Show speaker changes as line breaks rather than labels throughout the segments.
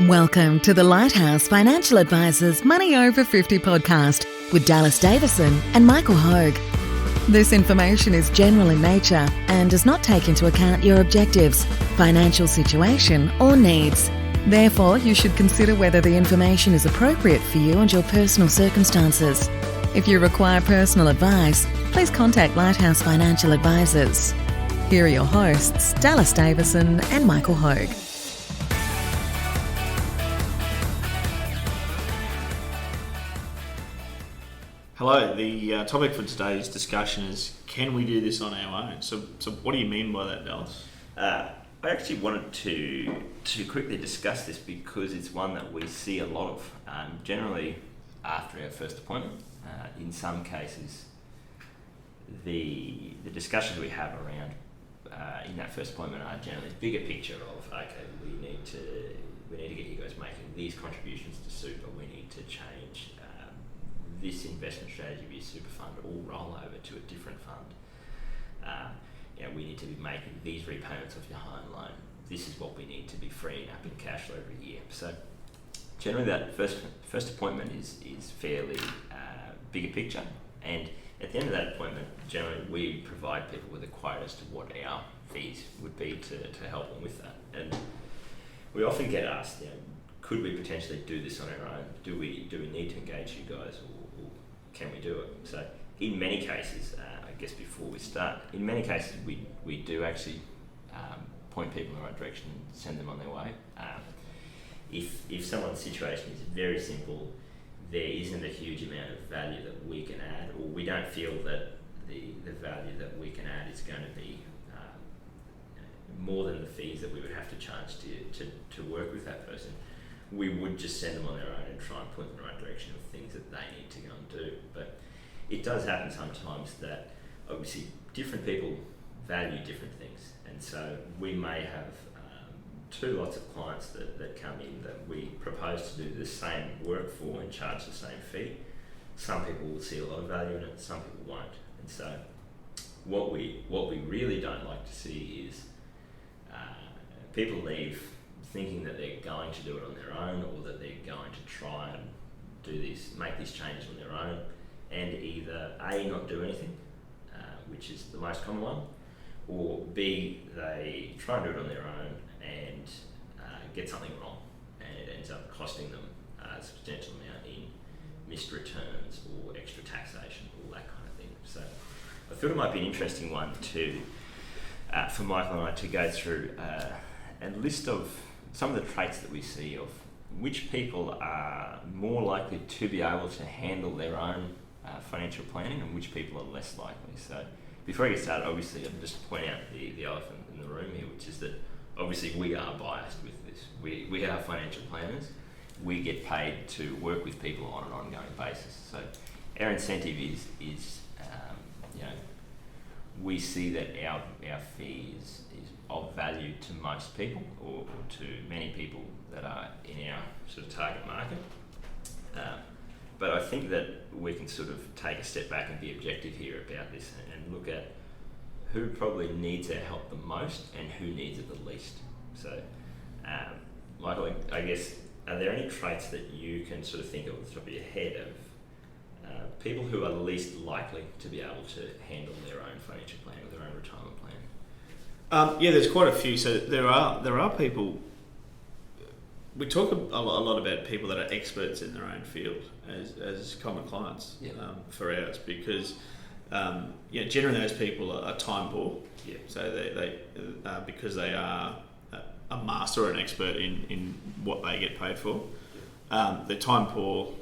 Welcome to the Lighthouse Financial Advisors Money Over 50 podcast with Dallas Davison and Michael Hogue. This information is general in nature and does not take into account your objectives, financial situation or needs. Therefore, you should consider whether the information is appropriate for you and your personal circumstances. If you require personal advice, please contact Lighthouse Financial Advisors. Here are your hosts, Dallas Davison and Michael Hogue.
Hello, the topic for today's discussion is, can we do this on our own? So what do you mean by that, Dallas?
I actually wanted to quickly discuss this because it's one that we see a lot of, generally after our first appointment. In some cases, the discussions we have around in that first appointment are generally a bigger picture of, okay, we need to get you guys making these contributions to super, we need to change this investment strategy of your super fund all roll over to a different fund. We need to be making these repayments of your home loan. This is what we need to be freeing up in cash flow every year. So generally that first appointment is fairly bigger picture, and at the end of that appointment, generally we provide people with a quote as to what our fees would be to help them with that. And we often get asked, could we potentially do this on our own? Do we need to engage you guys, or can we do it? So in many cases, I guess before we start, in many cases we do actually point people in the right direction and send them on their way. If someone's situation is very simple, there isn't a huge amount of value that we can add, or we don't feel that the value that we can add is going to be more than the fees that we would have to charge to work with that person, we would just send them on their own and try and point them in the right direction of things that they need to go and do. But it does happen sometimes that obviously different people value different things, and so we may have two lots of clients that come in that we propose to do the same work for and charge the same fee. Some people will see a lot of value in it, some people won't. And so what we really don't like to see is people leave thinking that they're going to do it on their own, or that they're going to try and make these changes on their own, and either A, not do anything, which is the most common one, or B, they try and do it on their own and get something wrong, and it ends up costing them a substantial amount in missed returns or extra taxation, all that kind of thing. So I thought it might be an interesting one for Michael and I to go through a list of some of the traits that we see of which people are more likely to be able to handle their own financial planning and which people are less likely. So before I get started, obviously I'll just point out the elephant in the room here, which is that obviously we are biased with this. We are financial planners. We get paid to work with people on an ongoing basis. So our incentive is we see that our fee is of value to most people, or to many people that are in our sort of target market. But I think that we can sort of take a step back and be objective here about this and look at who probably needs our help the most and who needs it the least. So, Michael, I guess, are there any traits that you can sort of think of at the top of your head of people who are least likely to be able to handle their own financial plan or their own retirement plan?
There's quite a few. So there are people. We talk a lot about people that are experts in their own field as common clients for ours, because generally those people are time poor. Yeah. So they because they are a master or an expert in what they get paid for. They're time poor.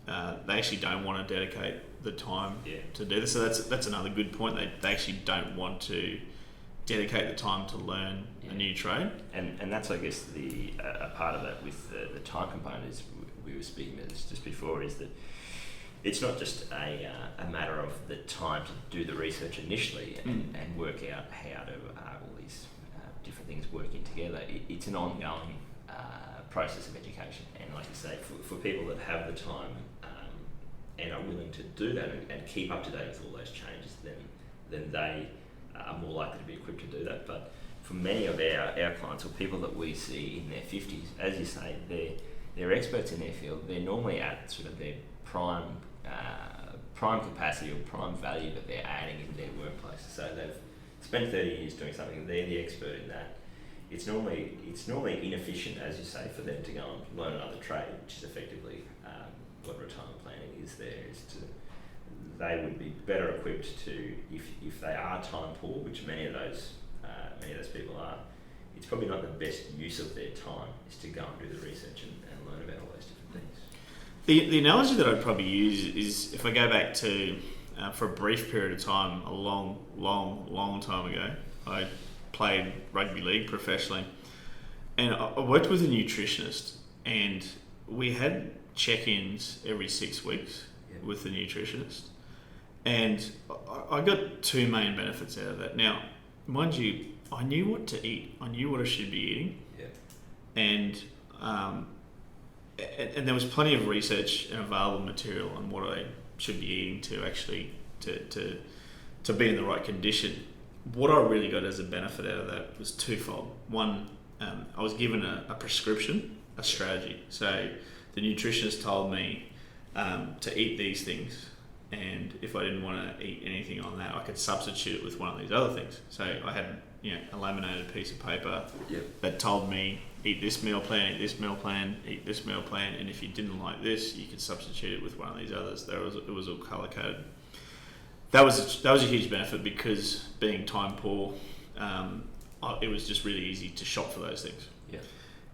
They actually don't want to dedicate the time to do this. So that's another good point. They actually don't want to dedicate the time to learn a new trade.
And that's, I guess, a part of that with the time component is we were speaking about this just before, is that it's not just a matter of the time to do the research initially and work out how to all these different things working together. It's an ongoing process of education, and like you say, for people that have the time and are willing to do that and keep up to date with all those changes, then they are more likely to be equipped to do that. But for many of our clients or people that we see in their 50s, as you say, they're experts in their field. They're normally at sort of their prime capacity or prime value that they're adding in their workplace. So they've spent 30 years doing something, they're the expert in that. It's normally inefficient, as you say, for them to go and learn another trade, which is effectively what retirement planning is there, is to, they would be better equipped to, if they are time poor, which many of those people are, it's probably not the best use of their time is to go and do the research and learn about all those different things.
The analogy that I'd probably use is if I go back to, for a brief period of time, a long time ago, I played rugby league professionally, and I worked with a nutritionist, and we had check-ins every 6 weeks with the nutritionist, and I got two main benefits out of that. Now, mind you, I knew what to eat. I knew what I should be eating, and there was plenty of research and available material on what I should be eating to actually to be in the right condition. What I really got as a benefit out of that was twofold. One, I was given a prescription, a strategy. So the nutritionist told me to eat these things, and if I didn't want to eat anything on that, I could substitute it with one of these other things. So I had a laminated piece of paper that told me, eat this meal plan, eat this meal plan, eat this meal plan, and if you didn't like this, you could substitute it with one of these others. It was all colour coded. That was a huge benefit, because being time poor, it was just really easy to shop for those things.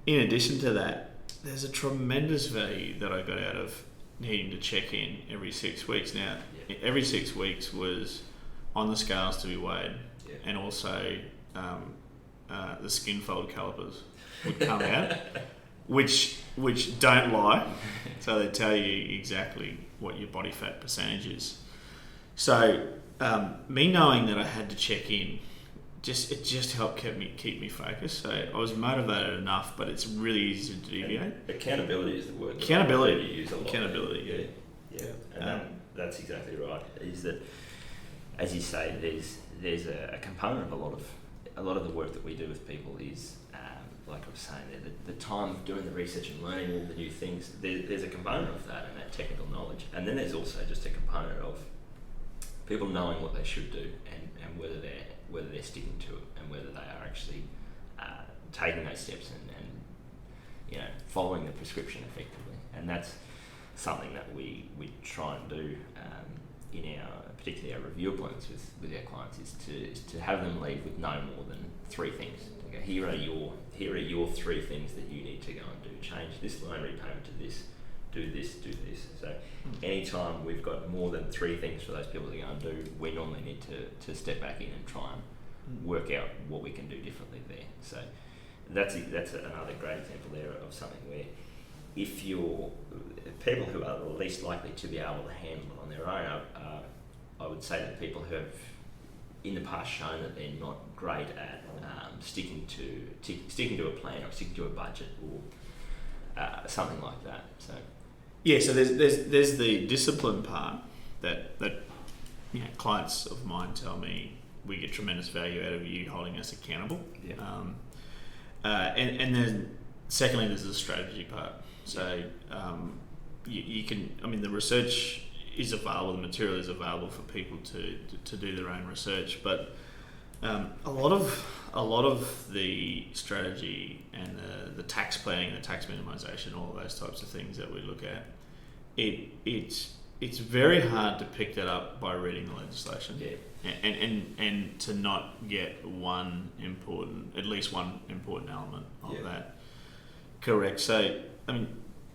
In addition to that, there's a tremendous value that I got out of needing to check in every 6 weeks. Now, every 6 weeks was on the scales to be weighed, and also the skin fold calipers would come out, which don't lie. So they tell you exactly what your body fat percentage is. So me knowing that I had to check in, it just helped keep me focused. So I was motivated enough, but it's really easy to deviate.
And accountability is the word.
Accountability.
You use a lot.
Accountability.
And that's exactly right. Is that, as you say, there's a component of a lot of the work that we do with people is, like I was saying there, the time of doing the research and learning all the new things. There's a component of that and that technical knowledge, and then there's also just a component of people knowing what they should do and whether they're sticking to it, and whether they are actually taking those steps and following the prescription effectively. And that's something that we try and do in particularly our review appointments with our clients, is to have them leave with no more than 3 things. Okay, here are your 3 things that you need to go and do. Change this loan repayment to this. Do this. So anytime we've got more than 3 things for those people to go and do, we normally need to step back in and try and work out what we can do differently there. So that's another great example there of something where, if you're people who are least likely to be able to handle it on their own, I would say that people who have in the past shown that they're not great at sticking to a plan or sticking to a budget or something like that. So
so there's the discipline part that clients of mine tell me we get tremendous value out of you holding us accountable. And then secondly, there's the strategy part. So you can, the research is available, the material is available for people to do their own research, but a lot of the strategy and the tax planning, the tax minimisation, all of those types of things that we look at, it's very hard to pick that up by reading the legislation, and to not get at least one important element of that correct. So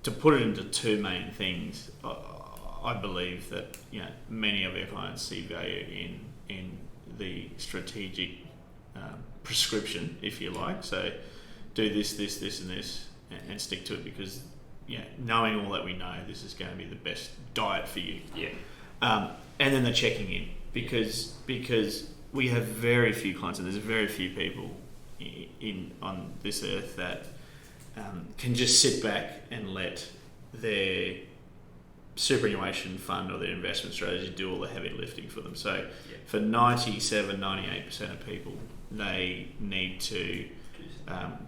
to put it into 2 main things, I believe that many of our clients see value in the strategic prescription, if you like. So do this, and this, and stick to it, because knowing all that we know, this is going to be the best diet for you. And then the checking in, because we have very few clients, and there's very few people on this earth that can just sit back and let their superannuation fund or their investment strategy do all the heavy lifting for them. So for 97-98% of people, they need to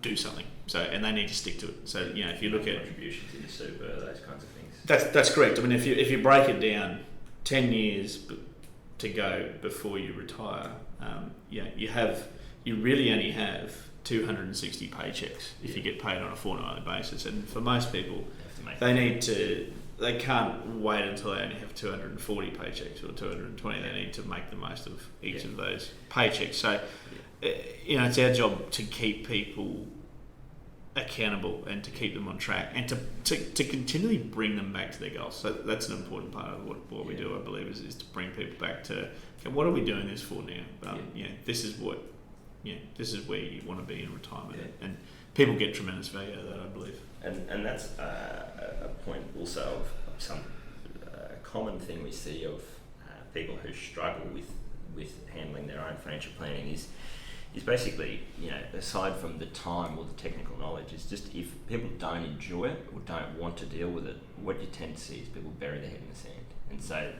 do something. So, and they need to stick to it. So, if you look at
contributions into super, those kinds of things.
That's correct. I mean, if you break it down, 10 years to go before you retire, you really only have 260 paychecks if you get paid on a fortnightly basis. And for most people, they can't wait until they only have 240 paychecks or 220. They need to make the most of each of those paychecks. So, it's our job to keep people accountable and to keep them on track and to continually bring them back to their goals. So that's an important part of what we do, I believe, is to bring people back to, okay, what are we doing this for now? This is what, this is where you want to be in retirement. And people get tremendous value out of that, I believe.
And that's a point also of some common thing we see of people who struggle with handling their own financial planning is basically, aside from the time or the technical knowledge, it's just if people don't enjoy it or don't want to deal with it, what you tend to see is people bury their head in the sand. And so,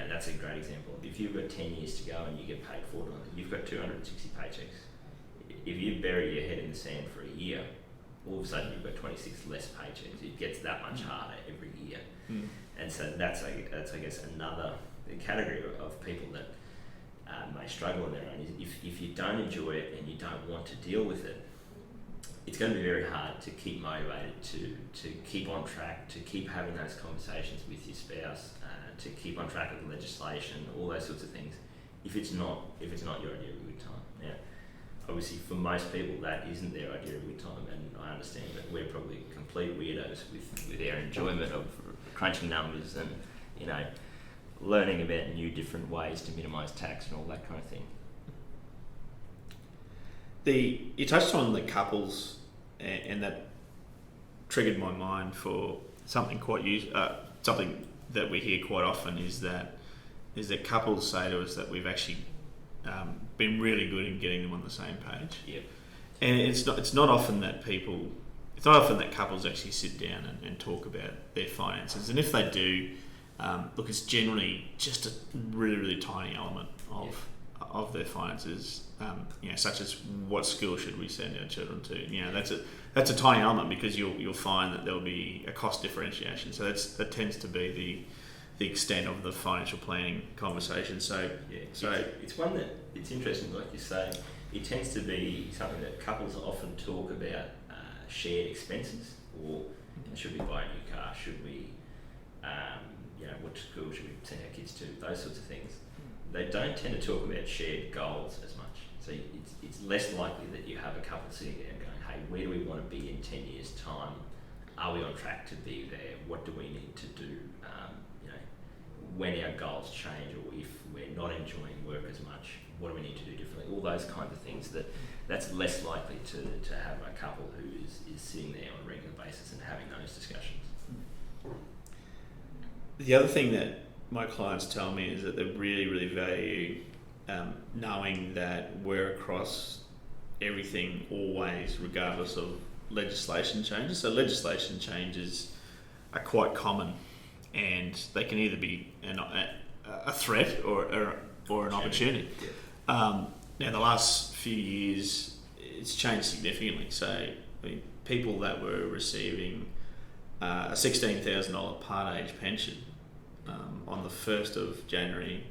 that's a great example. If you've got 10 years to go and you get paid fortnightly, you've got 260 paychecks. If you bury your head in the sand for a year, all of a sudden you've got 26 less paychecks. It gets that much harder every year. And so that's I guess another category of people that may struggle on their own. If you don't enjoy it and you don't want to deal with it, it's going to be very hard to keep motivated, to keep on track, to keep having those conversations with your spouse, to keep on track with the legislation, all those sorts of things. If it's not your idea of a good time. Now, obviously, for most people, that isn't their idea of a good time, and I understand that we're probably complete weirdos with our enjoyment of crunching numbers and learning about new different ways to minimise tax and all that kind of thing.
You touched on the couples, and that triggered my mind for something something that we hear quite often is that couples say to us that we've actually been really good in getting them on the same page.
Yep.
And it's not often that couples actually sit down and talk about their finances. And if they do, look, it's generally just a really, really tiny element of their finances, such as what school should we send our children to. That's a tiny element because you'll find that there'll be a cost differentiation. So that tends to be the extent of the financial planning conversation. So
it's one that it's interesting, like you say. It tends to be something that couples often talk about, shared expenses, or should we buy a new car? Should we, what school should we send our kids to? Those sorts of things. They don't tend to talk about shared goals as much. So it's less likely that you have a couple sitting there and going, hey, where do we want to be in 10 years' time? Are we on track to be there? What do we need to do? When our goals change, or if we're not enjoying work as much, what do we need to do differently? All those kinds of things that's less likely to have a couple who is sitting there on a regular basis and having those discussions.
The other thing that my clients tell me is that they really, really value knowing that we're across everything always, regardless of legislation changes. So legislation changes are quite common, and they can either be a threat or an opportunity. Yeah. Now, the last few years, it's changed significantly. So, people that were receiving a $16,000 Part Age pension on the 1st of January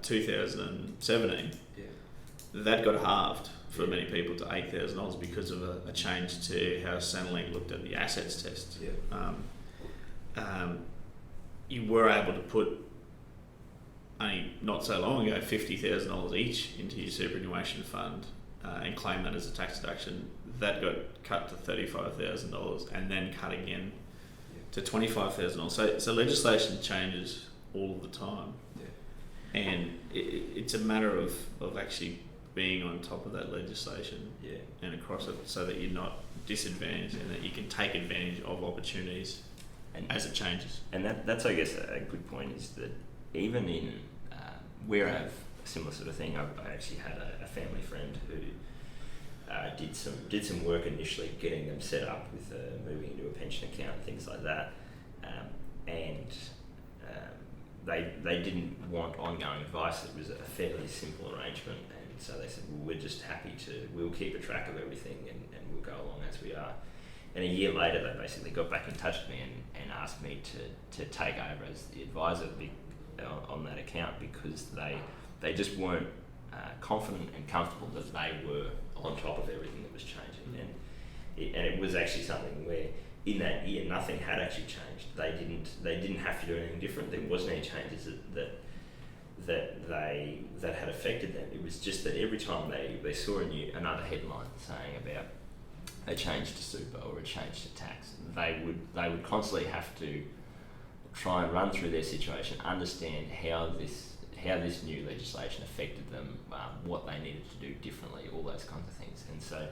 2017, that got halved for many people to $8,000 because of a change to how Centrelink looked at the assets test. You were able to put, only not so long ago, $50,000 each into your superannuation fund and claim that as a tax deduction. That got cut to $35,000 and then cut again to $25,000. So legislation changes all of the time, and it's a matter of actually being on top of that legislation and across it, so that you're not disadvantaged and that you can take advantage of opportunities as it changes. And
that's I guess a good point, is that even in where I have a similar sort of thing, I actually had a family friend who did some work initially getting them set up with moving into a pension account and things like that, and they didn't want ongoing advice. It was a fairly simple arrangement, and And so they said, well, we're just happy we'll keep a track of everything and we'll go along as we are. And a year later, they basically got back in touch with me and asked me to take over as the advisor on that account, because they just weren't confident and comfortable that they were on top of everything that was changing. And it was actually something where in that year nothing had actually changed. They didn't have to do anything different. There wasn't any changes that had affected them. It was just that every time they saw another headline saying about a change to super or a change to tax, they would constantly have to try and run through their situation, understand how this new legislation affected them, what they needed to do differently, all those kinds of things. And so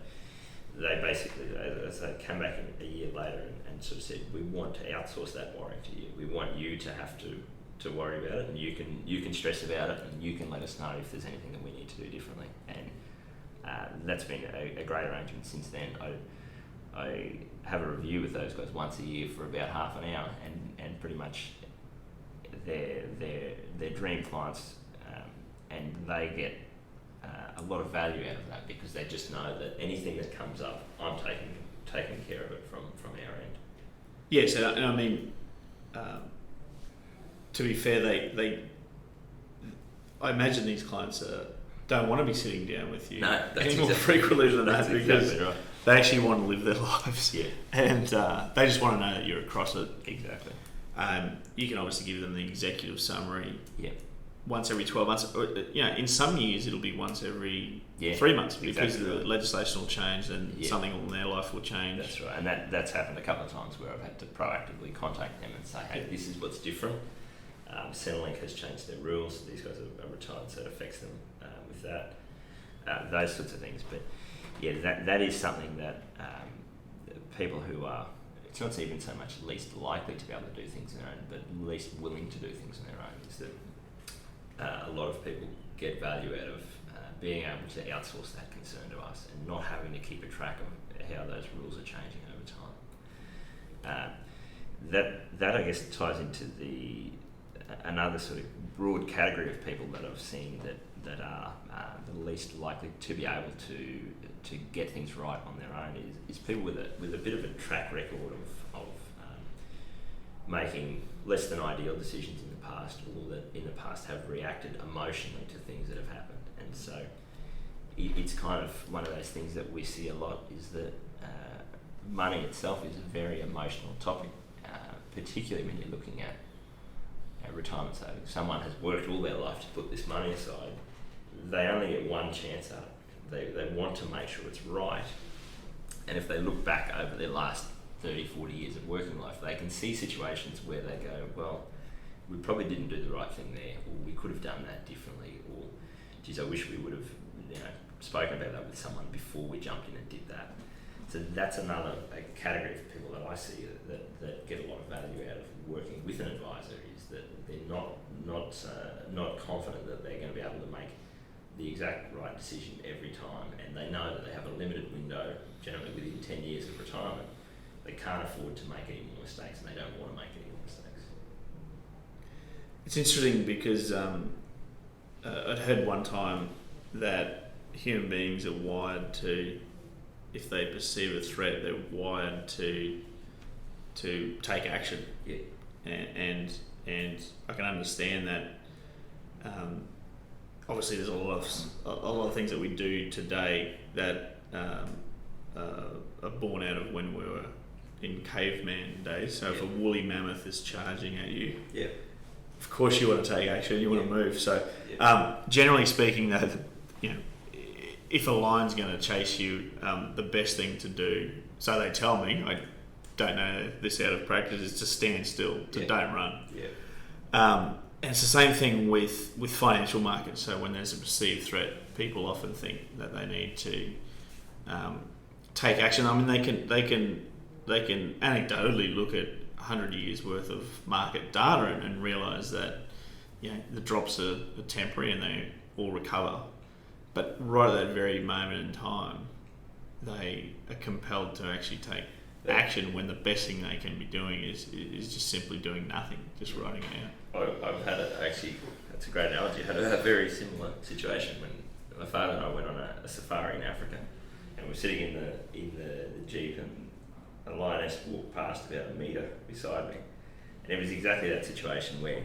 they basically they came back a year later and sort of said, we want to outsource that worrying to you. We want you to have to worry about it, and you can stress about it, and you can let us know if there's anything that we need to do differently. And that's been a great arrangement since then. I have a review with those guys once a year for about half an hour, and pretty much they're dream clients, and they get a lot of value out of that, because they just know that anything that comes up, I'm taking care of it from our end.
Yes, and I mean, to be fair, I imagine these clients don't want to be sitting down with you any more frequently than that, because exactly right. They actually want to live their lives, and they just want to know that you're across it.
Exactly.
You can obviously give them the executive summary.
Yeah.
Once every 12 months, or, in some years it'll be once every 3 months, because the legislation will change and something in their life will change.
That's right, and that's happened a couple of times where I've had to proactively contact them and say, hey, this is what's different. Centrelink has changed their rules. These guys are retired, so it affects them with that. Those sorts of things. But that is something that people who are, it's not even so much least likely to be able to do things on their own, but least willing to do things on their own, is that a lot of people get value out of being able to outsource that concern to us and not having to keep a track of how those rules are changing over time. That I guess ties into another sort of broad category of people that I've seen that are the least likely to be able to get things right on their own is people with a bit of a track record of making less than ideal decisions in the past, or that in the past have reacted emotionally to things that have happened. And so it's kind of one of those things that we see a lot, is that money itself is a very emotional topic, particularly when you're looking at retirement savings. Someone has worked all their life to put this money aside. They only get one chance at it. They want to make sure it's right. And if they look back over their last 30, 40 years of working life, they can see situations where they go, well, we probably didn't do the right thing there, or we could have done that differently, or geez, I wish we would have spoken about that with someone before we jumped in and did that. So that's another category of people that I see that get a lot of value out of working with an advisor, is that they're not confident that they're going to be able to make the exact right decision every time, and they know that they have a limited window, generally within 10 years of retirement. They can't afford to make any more mistakes, and they don't want to make any more mistakes.
It's interesting because I'd heard one time that human beings are wired to, if they perceive a threat, they're wired to take action.
Yeah.
And I can understand that. Obviously, there's a lot of things that we do today that are born out of when we were in caveman days. So if a woolly mammoth is charging at you, of course you want to take action. You want to move. So generally speaking, though, if a lion's going to chase you, the best thing to do, so they tell me, I don't know this out of practice, is to stand still, don't run. And it's the same thing with financial markets. So when there's a perceived threat, people often think that they need to take action. I mean, they can anecdotally look at 100 years worth of market data and realise that the drops are temporary and they all recover. But right at that very moment in time, they are compelled to actually take action, when the best thing they can be doing is just simply doing nothing, just writing it out.
I've had that's a great analogy. I had a very similar situation when my father and I went on a safari in Africa, and we're sitting in the Jeep, and a lioness walked past about a metre beside me. And it was exactly that situation where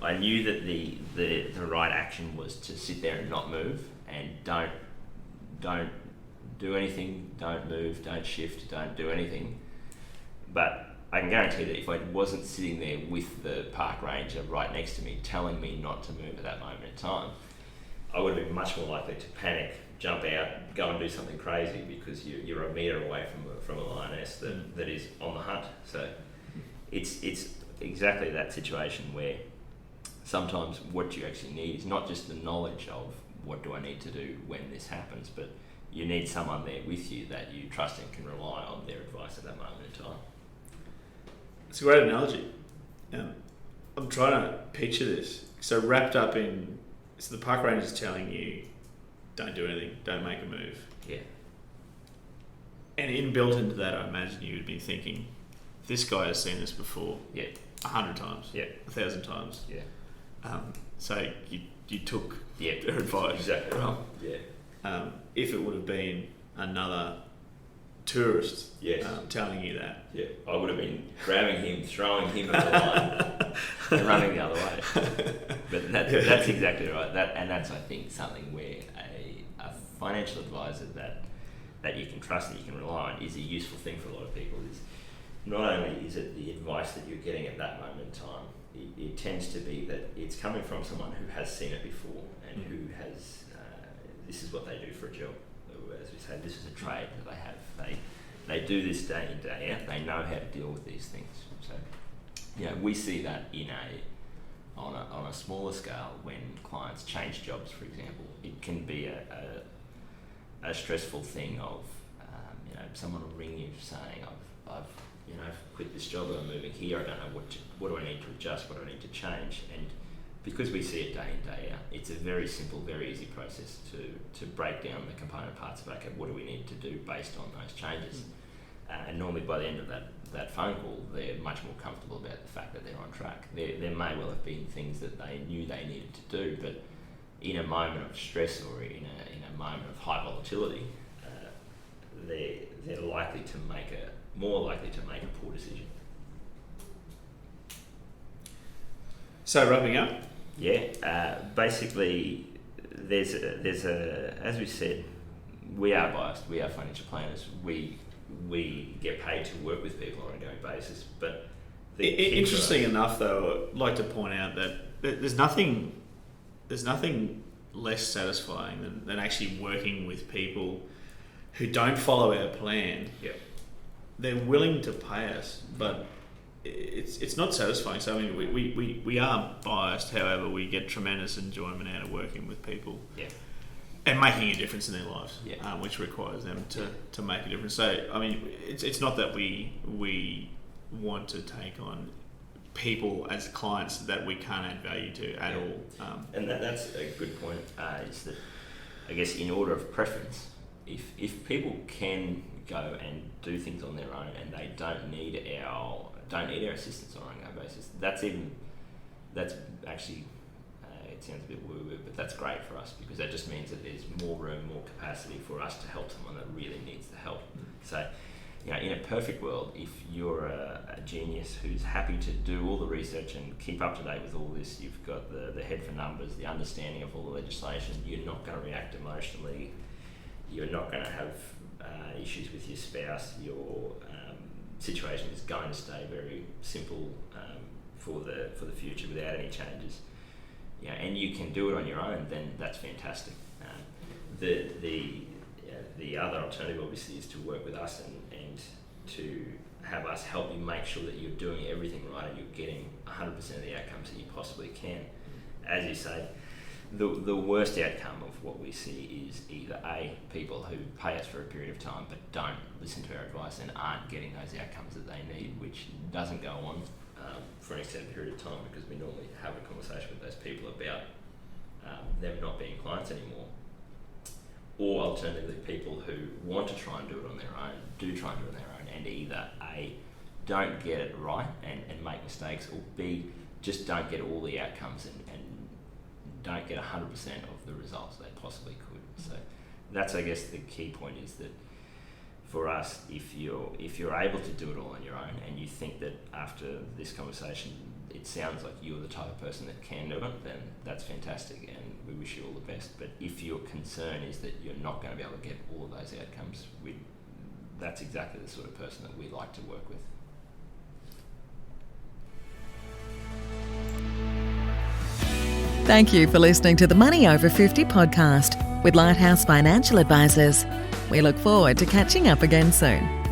I knew that the right action was to sit there and not move, and don't do anything, don't move, don't shift, don't do anything. But I can guarantee that if I wasn't sitting there with the park ranger right next to me telling me not to move at that moment in time, I would have been much more likely to panic, jump out, go and do something crazy, because you're a metre away from a lioness that is on the hunt. So it's exactly that situation where sometimes what you actually need is not just the knowledge of what do I need to do when this happens, but you need someone there with you that you trust and can rely on their advice at that moment in time.
It's a great analogy. I'm trying to picture this. So wrapped up in, so the park ranger's telling you, don't do anything, don't make a move.
Yeah.
And inbuilt into that, I imagine you would be thinking, this guy has seen this before.
Yeah.
100 times.
Yeah.
1,000 times.
Yeah.
So you took
their
advice.
Exactly right.
Yeah. If it would have been another tourist telling you that.
Yeah. I would have been grabbing him, throwing him at the line and running the other way. But that's exactly right. That's I think something where a financial advisor that you can trust, that you can rely on, is a useful thing for a lot of people. Is not only is it the advice that you're getting at that moment in time, it tends to be that it's coming from someone who has seen it before and who has, this is what they do for a job. As we say, this is a trade that they have. They do this day in, day out. They know how to deal with these things. So, we see that on a smaller scale when clients change jobs, for example. It can be a stressful thing of, someone will ring you saying, I've quit this job, I'm moving here, I don't know what do I need to adjust, what do I need to change. And because we see it day in, day out, it's a very simple, very easy process to break down the component parts of, okay, what do we need to do based on those changes. And normally by the end of that phone call, they're much more comfortable about the fact that they're on track. There may well have been things that they knew they needed to do, but in a moment of stress or in a moment of high volatility, they're more likely to make a poor decision.
So wrapping up.
Basically, there's a as we said, we are biased. We are financial planners. We get paid to work with people on an ongoing basis. But
interesting enough, though, I'd like to point out that there's nothing less satisfying than actually working with people who don't follow our plan.
Yep.
They're willing to pay us, but it's not satisfying. So I mean, we are biased. However, we get tremendous enjoyment out of working with people, and making a difference in their lives, which requires them to make a difference. So I mean, it's not that we want to take on people as clients that we can't add value to at all.
And that's a good point. Is that, I guess, in order of preference, if people can go and do things on their own and they don't need our assistance on an ongoing basis, that's actually it sounds a bit woo-woo, but that's great for us, because that just means that there's more room, more capacity for us to help someone that really needs the help. So, in a perfect world, if you're a genius who's happy to do all the research and keep up to date with all this, you've got the head for numbers, the understanding of all the legislation, you're not going to react emotionally, you're not going to have issues with your spouse, your situation is going to stay very simple for the future without any changes. And you can do it on your own, then that's fantastic. The other alternative obviously is to work with us and to have us help you make sure that you're doing everything right and you're getting 100% of the outcomes that you possibly can. As you say, the worst outcome of what we see is either A, people who pay us for a period of time but don't listen to our advice and aren't getting those outcomes that they need, which doesn't go on for an extended period of time, because we normally have a conversation with those people about them not being clients anymore. Or alternatively, people who want to try and do it on their own, do try and do it on their own, and either A, don't get it right and make mistakes, or B, just don't get all the outcomes and don't get 100% of the results they possibly could. So that's, I guess, the key point is that for us, if you're able to do it all on your own, and you think that after this conversation it sounds like you're the type of person that can do it, then that's fantastic, and we wish you all the best. But if your concern is that you're not going to be able to get all of those outcomes, that's exactly the sort of person that we like to work with.
Thank you for listening to the Money Over 50 podcast with Lighthouse Financial Advisors. We look forward to catching up again soon.